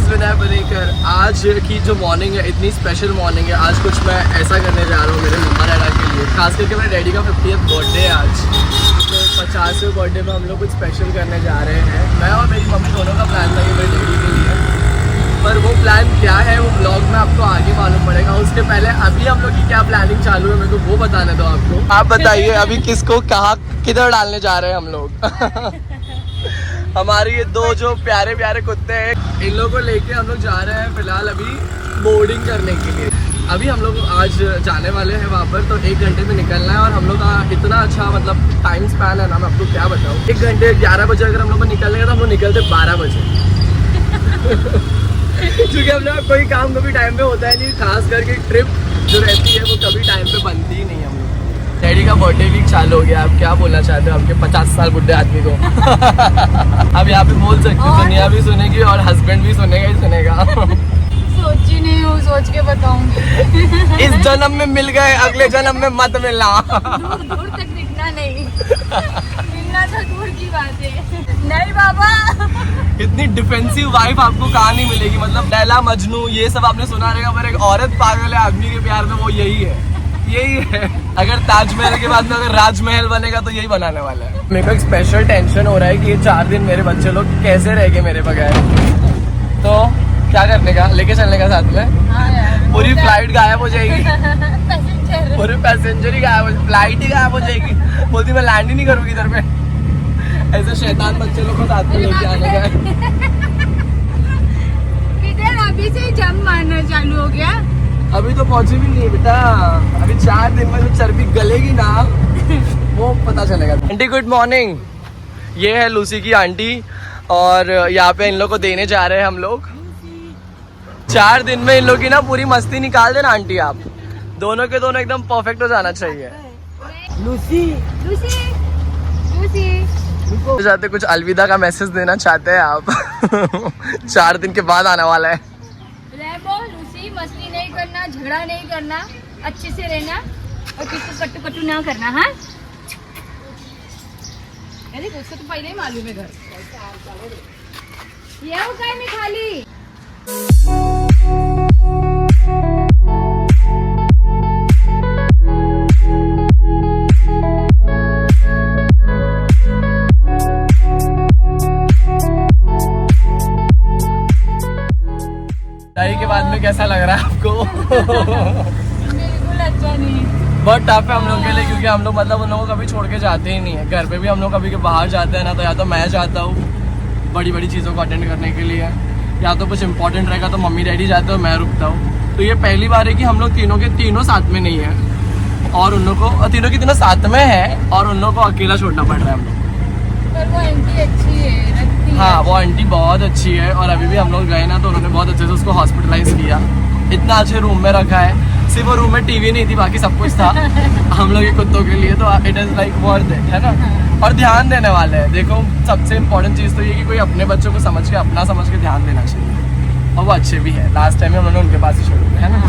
is विनय पनेकर। आज की जो मॉर्निंग है इतनी स्पेशल मॉर्निंग है। आज कुछ मैं ऐसा करने जा रहा हूँ मेरे मम्मा डैडा के लिए, खास करके मेरे डैडी का 50th बर्थडे है आज। तो 50वें बर्थडे में हम लोग कुछ स्पेशल करने जा रहे हैं। मैं और मेरी मम्मी दोनों का प्लान था कि मेरे डैडी के लिए, पर वो प्लान क्या है वो ब्लॉग में आपको आगे मालूम पड़ेगा। उसके पहले अभी हम लोग की क्या प्लानिंग चालू है मेरे को वो बताने दो आपको। आप बताइए अभी किसको कहाँ किधर डालने जा रहे हैं हम लोग। हमारे ये दो जो प्यारे प्यारे कुत्ते हैं, इन लोगों को लेके हम लोग जा रहे हैं फिलहाल अभी बोर्डिंग करने के लिए। अभी हम लोग आज जाने वाले हैं वहाँ पर, तो 1 घंटे में निकलना है। और हम लोग का इतना अच्छा मतलब टाइम स्पैन है ना, मैं आपको क्या बताऊँ। 1 घंटे 11 बजे अगर हम लोग को निकलने का तो हम लोग निकलते 12 बजे। क्योंकि हम लोग कोई काम कभी टाइम पे होता है नहीं, खास करके ट्रिप जो रहती है वो कभी टाइम पे बनती ही नहीं है। हम लोग डैडी का बर्थडे वीक चालू हो गया। आप क्या बोलना चाहते हो आपके 50 साल बुढ़े आदमी को? अब यहाँ पे बोल सकते हो, दुनिया भी सुनेगी और हस्बैंड भी सुनेगा ही सुनेगा। सोची नहीं हूँ, सोच के बताऊंगी। इस जन्म में मिल गए, अगले जन्म में मत मिलना। दूर दूर तक दिखना नहीं। मिलना तो दूर की बात है। नहीं बाबा, इतनी डिफेंसिव वाइफ आपको कहाँ नहीं मिलेगी। मतलब लैला मजनू ये सब आपने सुना रहेगा, पर एक औरत पागल है आदमी के प्यार में, वो यही है, यही है। अगर ताजमहल के बाद में अगर राजमहल बनेगा तो यही बनाने वाला है। मेरे को एक स्पेशल टेंशन हो रहा है कि ये 4 दिन मेरे बच्चे लोग कैसे रह गए मेरे बगैर। तो क्या करने का, लेके चलने का साथ में। हाँ यार, पूरी फ्लाइट गायब हो जाएगी, पैसेंजर पूरे पैसेंजर ही गायब हो, फ्लाइट ही गायब हो जाएगी। बोलती मैं लैंड ही नहीं करूँगी इधर पे। ऐसे शैतान बच्चे लोग को साथ में लेके आने का। किधर अभी से जंप मारना चालू हो गया। अभी तो पहुंचे भी नहीं है बेटा, अभी 4 दिन में जो चर्बी गलेगी ना वो पता चलेगा। आंटी गुड मॉर्निंग, ये है लूसी की आंटी और यहाँ पे इन लोग को देने जा रहे हैं हम लोग। 4 दिन में इन लोग की ना पूरी मस्ती निकाल देना आंटी। आप दोनों के दोनों एकदम परफेक्ट हो जाना चाहिए। लूसी लूसी लूसी जाते कुछ अलविदा का मैसेज देना चाहते हैं आप? 4 दिन के बाद आने वाला है। लूसी, मस्ती नहीं करना, झगड़ा नहीं करना, अच्छे से रहना और किसी को कट्टू कट्टू ना करना। हाँ, अरे उसको तो पहले ही मालूम है घर। ये वो काय में खाली। के बाद में कैसा लग रहा है आपको? बिल्कुल अच्छा नहीं, बहुत टफ है हम लोग के लिए, क्योंकि हम लोग मतलब उन लोगों को कभी छोड़ के जाते ही नहीं है। घर पे भी हम लोग कभी के बाहर जाते हैं ना, तो या तो मैं जाता हूँ बड़ी बड़ी चीज़ों को अटेंड करने के लिए, या तो कुछ इंपॉर्टेंट रहेगा तो मम्मी डैडी जाते हो, मैं रुकता हूँ। तो ये पहली बार है कि हम लोग तीनों के तीनों साथ में नहीं है, और उन लोग को तीनों के तीनों साथ में है और उन लोग को अकेला छोड़ना पड़ रहा है हम लोग। पर वो आंटी अच्छी है, रखती है। हाँ, वो आंटी बहुत अच्छी है। और अभी भी हम लोग गए ना तो उन्होंने बहुत अच्छे से उसको हॉस्पिटलाइज किया, इतना अच्छे रूम में रखा है। सिर्फ वो रूम में टीवी नहीं थी, बाकी सब कुछ था हम लोग के कुत्तों के लिए। तो it is like worth it, है ना। और ध्यान देने वाले हैं। देखो सबसे इम्पोर्टेंट चीज़ तो ये कि कोई अपने बच्चों को समझ के, अपना समझ के ध्यान देना चाहिए, और वो अच्छे भी है। लास्ट टाइम हम लोगों ने उनके पास ही छोड़ दिया, है ना।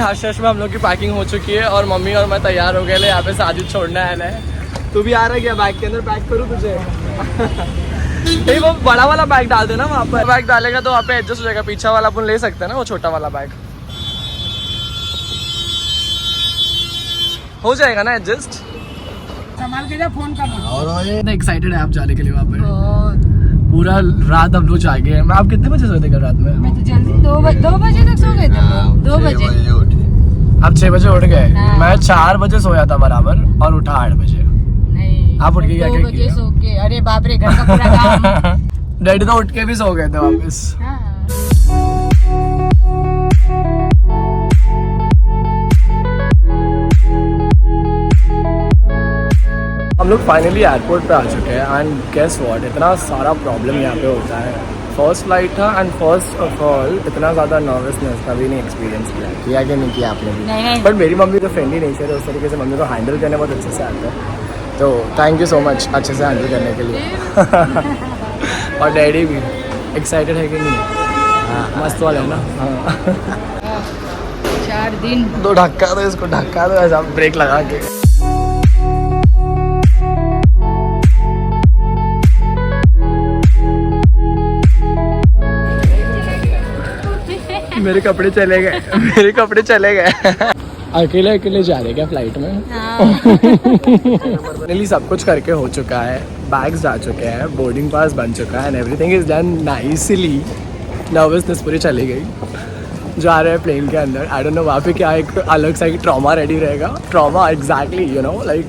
हाश में हम लोग की पैकिंग हो चुकी है और मम्मी और मैं तैयार हो गए ले यहाँ पे शादी छोड़ने आए हैं। तू भी आ रहा है क्या? बैग के अंदर पैक करूँ तुझे? नहीं, वो बड़ा वाला बैग डाल देना वहाँ पर। बैग डालेगा तो वहाँ पे एडजस्ट हो जाएगा। पीछा वाला अपन ले सकते हैं ना, वो छोटा वाला बैग हो जाएगा ना एडजस्ट। संभाल के जा, फोन करना। और एक्साइटेड है आप जाने के लिए वहाँ पे। पूरा रात हम लोग जागे हैं। आप कितने बजे सोए थे कल रात में? मैं तो जल्दी 2 बजे तक सो गए थे। 2 बजे आप 6 बजे उठ गए। हाँ। मैं 4 बजे सोया था बराबर और उठा 8 बजे। नहीं, आप उठ के क्या 2 बजे सो के, अरे बाप रे, घर का पूरा काम। डैडी तो उठ के भी सो गए थे वापस। हाँ। हम लोग फाइनली एयरपोर्ट पे आ चुके हैं एंड गेस व्हाट, इतना सारा प्रॉब्लम यहाँ पे होता है। फर्स्ट फ्लाइट था एंड फर्स्ट ऑफ ऑल इतना ज़्यादा नर्वसनेस कभी नहीं एक्सपीरियंस किया कि नहीं किया आपने भी? नहीं। बट मेरी मम्मी तो फ्रेंडली नेचर है, उस तरीके से मम्मी को हैंडल करने बहुत अच्छे से आता है। तो थैंक यू सो मच अच्छे से हैंडल करने के लिए। और डैडी भी एक्साइटेड है कि नहीं? हाँ, मस्त वाला है ना। हाँ। 4 दिन दो धक्का दो इसको, धक्का दो ऐसा ब्रेक लगा के। मेरे कपड़े चले गए, मेरे कपड़े चले गए। अकेले अकेले जा रहे क्या फ्लाइट में? फाइनली सब कुछ करके हो चुका है, बैग्स जा चुके हैं, बोर्डिंग पास बन चुका है and everything is done nicely. Nervousness पूरी चली गई। जा रहे हैं प्लेन के अंदर, आई डोंट नो वहाँ पे क्या एक अलग सा ट्रॉमा रेडी रहेगा। Trauma exactly, you know, like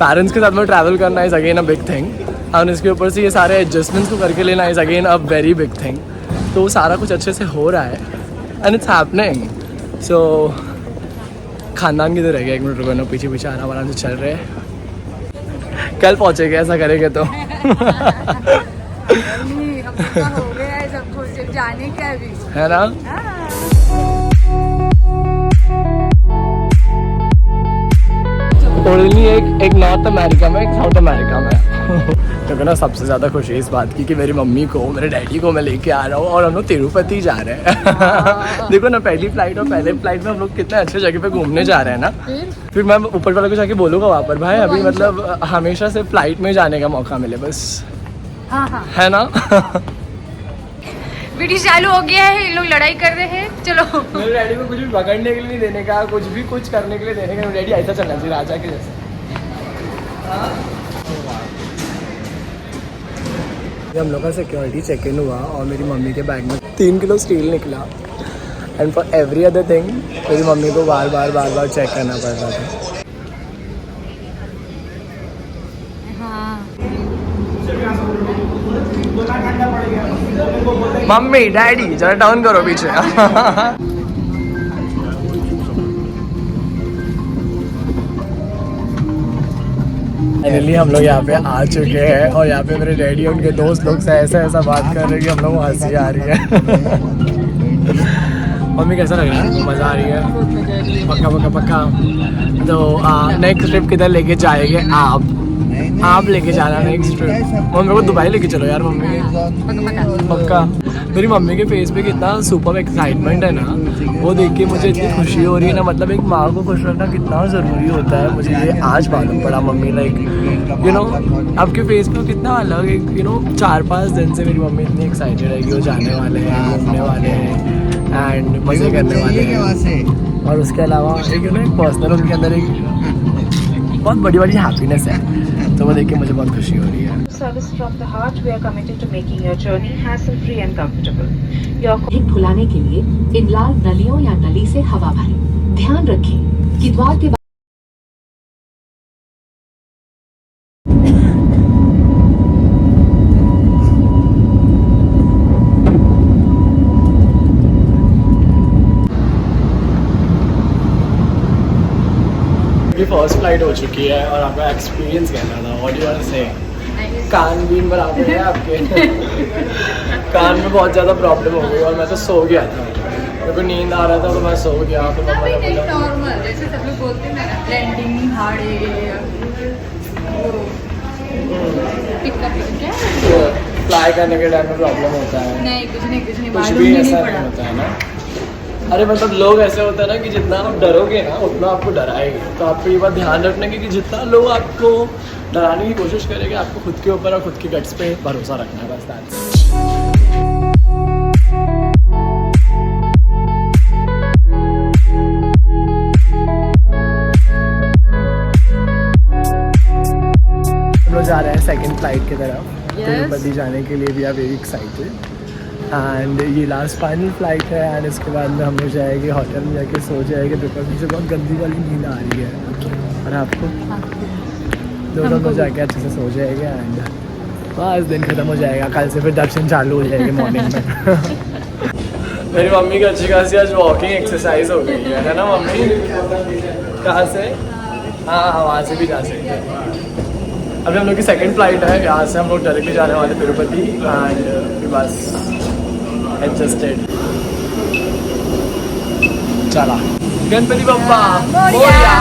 parents के साथ में ट्रैवल करना is again a big thing और इसके ऊपर से ये सारे एडजस्टमेंट्स को करके लेना is again a very big thing. तो सारा कुछ अच्छे से हो रहा है एंड इट्स हैपनिंग। सो खानदान किधर रह गया? एक मिनट रुको ना, पीछे पीछे आराम से चल रहे हैं। कल पहुँचेंगे ऐसा करेंगे तो। हो गया है सब कुछ, जाने का भी है ना। ओरिजिनली एक नॉर्थ अमेरिका में, एक साउथ अमेरिका में। क्योंकि ना सबसे ज़्यादा खुशी इस बात की कि मेरी मम्मी को, मेरे डैडी को मैं लेके आ रहा हूँ और हम लोग तिरुपति जा रहे हैं। देखो ना, पहली फ्लाइट और पहले फ्लाइट में हम लोग कितने अच्छे जगह पे घूमने जा रहे हैं ना। फिर मैं ऊपर वाले को जाके बोलूँगा वहाँ पर, भाई अभी मतलब हमेशा से फ्लाइट में जाने का मौका मिले बस। है ना। वीडियो चालू हो गया है, ये लोग लड़ाई कर रहे हैं। चलो, मेरे डैडी को कुछ भी पकड़ने के लिए नहीं देने का, कुछ भी कुछ करने के लिए देने का। डैडी ऐसा चलना चाहिए राजा के जैसे। हम लोग का सिक्योरिटी चेक इन हुआ और मेरी मम्मी के बैग में 3 किलो स्टील निकला and for every other thing मेरी मम्मी को बार बार चेक करना पड़ रहा था। मम्मी डैडी जरा डाउन करो पीछे। फाइनली हम लोग यहाँ पे आ चुके हैं और यहाँ पे मेरे डैडी उनके दोस्त लोग से ऐसा बात कर रहे हैं कि हम लोग को हंसी आ रही है। मम्मी कैसा लग रहा है? मज़ा आ रही है? पक्का। तो नेक्स्ट ट्रिप किधर लेके जाएंगे आप लेके जाना नेक्स्ट ट्रिप। मम्मी को दुबई लेके चलो यार मम्मी, पक्का। मेरी मम्मी के फेस पे कितना सुपर एक्साइटमेंट है ना, वो देख के मुझे इतनी खुशी हो रही है ना। मतलब एक माँ को खुश रखना कितना ज़रूरी होता है, मुझे ये आज मालूम पड़ा। मम्मी लाइक यू नो आपके फेस पे कितना अलग एक यू नो 4-5 दिन से मेरी मम्मी इतनी एक्साइटेड है कि वो जाने वाले हैं, घूमने वाले हैं एंड मज़े करने वाले हैं। और उसके अलावा एक यू नो एक पर्सनल उनके अंदर एक बहुत बड़ी हैप्पीनेस है, तो वो देख के मुझे बहुत खुशी हो रही है। Service from the heart, we are committed to making your journey hassle-free and comfortable. अधिक फुलाने के लिए इन लाल नलियों या नली से हवा भरें। ध्यान रखें कि द्वार के फर्स्ट फ्लाइट हो चुकी है और आपका एक्सपीरियंस कैसा था? What do you want to say? कान बीन बराबर है आपके? कान में बहुत ज़्यादा प्रॉब्लम हो गई और मैं तो सो गया था, मेरे को नींद आ रहा था तो मैं सो गया। तो मम्मा ने बोला नॉर्मल जैसे सब लोग बोलते हैं ना, लैंडिंग हार्ड फ्लाई करने के टाइम में प्रॉब्लम होता है। नहीं कुछ नहीं कुछ भी ऐसा नहीं होता है ना। अरे मतलब लोग ऐसे होता है ना कि जितना आप डरोगे ना उतना आपको डराएंगे। तो आपको ये बात ध्यान रखना कि जितना लोग आपको डराने की कोशिश करेंगे, आपको खुद के ऊपर और खुद की गट्स पे भरोसा रखना है बस। हम लोग जा रहे हैं सेकंड फ्लाइट की तरफ, तिरुपति जाने के लिए। भी आर वेरी एक्साइटेड एंड ये लास्ट फाइनल फ्लाइट है एंड इसके बाद में हम लोग जाएंगे होटल में, जाके सो जाएंगे बिकॉज मुझे बहुत गंदी वाली नींद आ रही है। और आपको? दोनों में जाके अच्छे से सो जाएंगे एंड बस दिन खत्म हो जाएगा। कल से फिर दर्शन चालू हो जाएंगे मॉर्निंग में। मेरी मम्मी की अच्छी खासी आज वॉकिंग एक्सरसाइज हो गई है ना मम्मी? कहाँ से? हाँ वहाँ से भी जा सकते हैं। अभी हम लोग की सेकंड फ्लाइट है, यहाँ से हम लोग डायरेक्टली जाने वाले तिरुपति एंड बस एडजस्टेड। चला Ganpati Bappa Morya.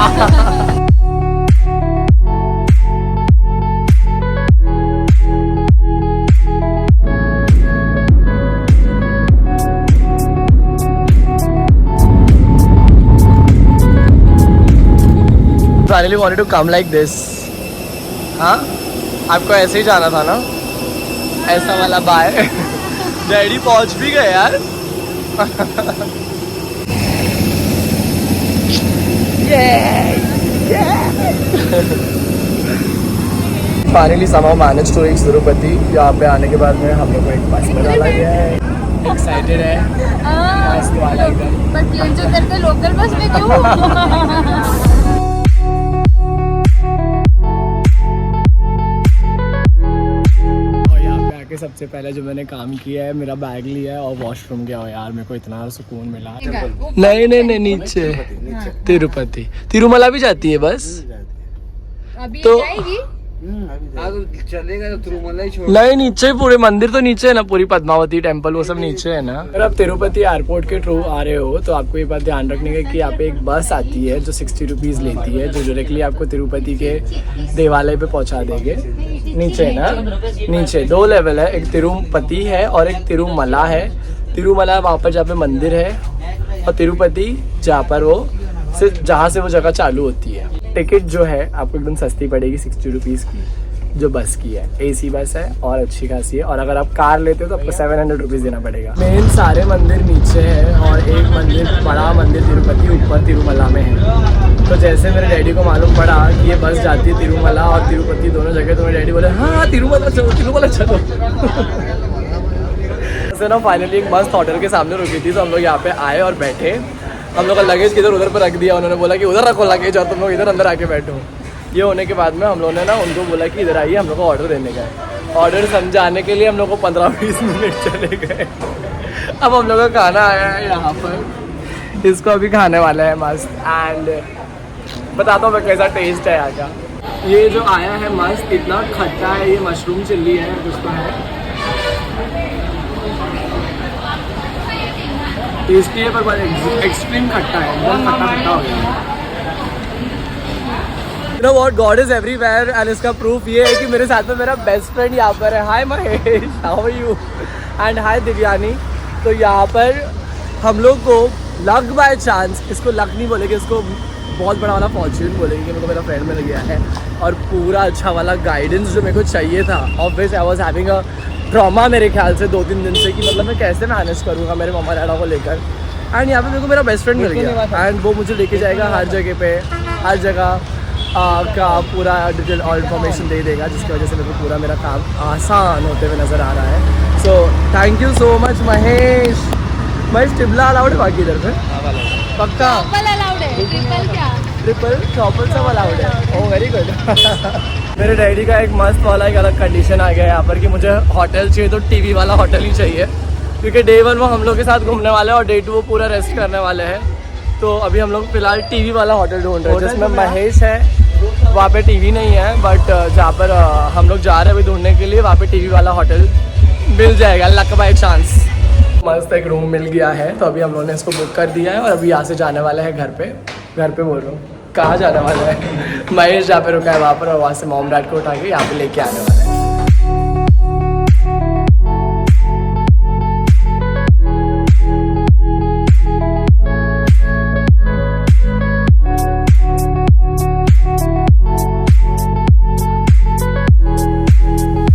Finally wanted to come like this. हाँ आपको ऐसे ही जाना था ना, ऐसा वाला बाय। डैडी पहुंच भी गए यार, finally somehow managed to reach Tirupati. यहाँ पे आने के बाद में हम लोग को एक बस में डाला गया है। एक्साइटेड है मस्त वाला एकदम। पर प्लेन से उतरते लोकल बस में क्यों? सबसे पहले जो मैंने काम किया है, मेरा बैग लिया है और वॉशरूम गया हो यार, मेरे को इतना सुकून मिला। नहीं नीचे तिरुपति, तिरुमला भी जाती है बस। अभी तो जाएगी? चलेगा तो तिरुमला ही छोड़। नहीं नीचे पूरे मंदिर तो नीचे है ना, पूरी पद्मावती टेम्पल वो सब नीचे है ना। अगर आप तिरुपति एयरपोर्ट के थ्रू आ रहे हो तो आपको ये बात ध्यान रखने का कि यहाँ पे एक बस आती है जो 60 रुपीज़ लेती है, जो डायरेक्टली आपको तिरुपति के देवालय पे पहुँचा देंगे। नीचे है ना, नीचे 2 लेवल है, एक तिरुपति है और एक तिरुमला है। तिरुमला वहाँ पर जहाँ पे मंदिर है और तिरुपति जहाँ पर वो जहाँ से वो जगह चालू होती है। टिकट जो है आपको एकदम सस्ती पड़ेगी 60 रुपीज़ की, जो बस की है। AC बस है और अच्छी खासी है। और अगर आप कार लेते हो तो आपको 700 रुपीज़ देना पड़ेगा। मेन सारे मंदिर नीचे है और एक मंदिर, बड़ा मंदिर तिरुपति ऊपर तिरुमला में है। तो जैसे मेरे डैडी को मालूम पड़ा कि ये बस जाती है तिरुमला और तिरुपति दोनों जगह, तो मेरे डैडी बोले हाँ तिरुमला चलो, तिरुमला चलो। जैसे ना फाइनली एक मस्त होटल के सामने रुकी थी, तो हम लोग यहाँ पे आए और बैठे। हम लोग का लगेज किधर उधर पर रख दिया, उन्होंने बोला कि उधर रखो लगेज और तुम लोग इधर अंदर आके बैठो। ये होने के बाद में हम लोगों ने ना उनको बोला कि इधर आइए, हम लोग को ऑर्डर देने का है। ऑर्डर समझाने के लिए हम लोग को 15-20 मिनट चले गए। अब हम लोग का खाना आया है यहाँ पर, इसको अभी खाने वाला है मस्त। एंड बताता हूँ मैं कैसा टेस्ट है यहाँ का। ये जो आया है मस्त, इतना खट्टा है, ये मशरूम चिल्ली है कुछ तो है, टेस्टी है पर एक्सट्रीम खट्टा है, एकदम खट्टा हो गया। You know what, God is everywhere and इसका प्रूफ ये है कि मेरे साथ में मेरा बेस्ट फ्रेंड यहाँ पर है। Hi Mahesh, how are you? And hi Divyani. तो यहाँ पर हम लोग को लक बाय चांस, इसको लक नहीं बोलेंगे, इसको बहुत बड़ा वाला फॉर्च्यून बोलेंगे कि मेरे को मेरा फ्रेंड मिल गया है और पूरा अच्छा वाला गाइडेंस जो मेरे को चाहिए था। Obvious I was having a trauma मेरे ख्याल से 2-3 दिन से कि मतलब मैं कैसे मैनेज करूँगा मेरे मम्मा डैडा को लेकर। एंड यहाँ पे मेरे को मेरा बेस्ट फ्रेंड मिल गया एंड वो मुझे लेके जाएगा हर जगह पे, हर जगह का पूरा डिटेल और इन्फॉर्मेशन दे देगा, जिसकी वजह से मेरे को पूरा मेरा काम आसान होते हुए नज़र आ रहा है। So thank you so much Mahesh. Mahesh टिबला अलाउड है बाकी इधर पे? पक्का अलाउड है, ट्रिपल क्या? ट्रिपल चॉपर सब अलाउड है। Oh very good. मेरे डैडी का एक मस्त वाला एक अलग कंडीशन आ गया है यहाँ पर कि मुझे होटल चाहिए तो टीवी वाला होटल ही चाहिए, क्योंकि डे 1 वो हम लोग के साथ घूमने वाले हैं और डे 2 वो पूरा रेस्ट करने वाले हैं। तो अभी हम लोग फिलहाल टीवी वाला होटल ढूंढ रहे हैं, जिसमें महेश है वहाँ पे टीवी नहीं है, बट जहाँ पर हम लोग जा रहे हैं अभी ढूंढने के लिए, वहाँ पे टीवी वाला होटल मिल जाएगा लक बाय चांस। मस्त एक रूम मिल गया है, तो अभी हम लोगों ने इसको बुक कर दिया है और अभी यहाँ से जाने वाला है घर पे बोल रहा हूँ, कहाँ जाने वाला है? महेश जहाँ पे रुका है वहाँ पर, और वहाँ से मॉम डैड को उठा के यहाँ पे लेके आने वाला है।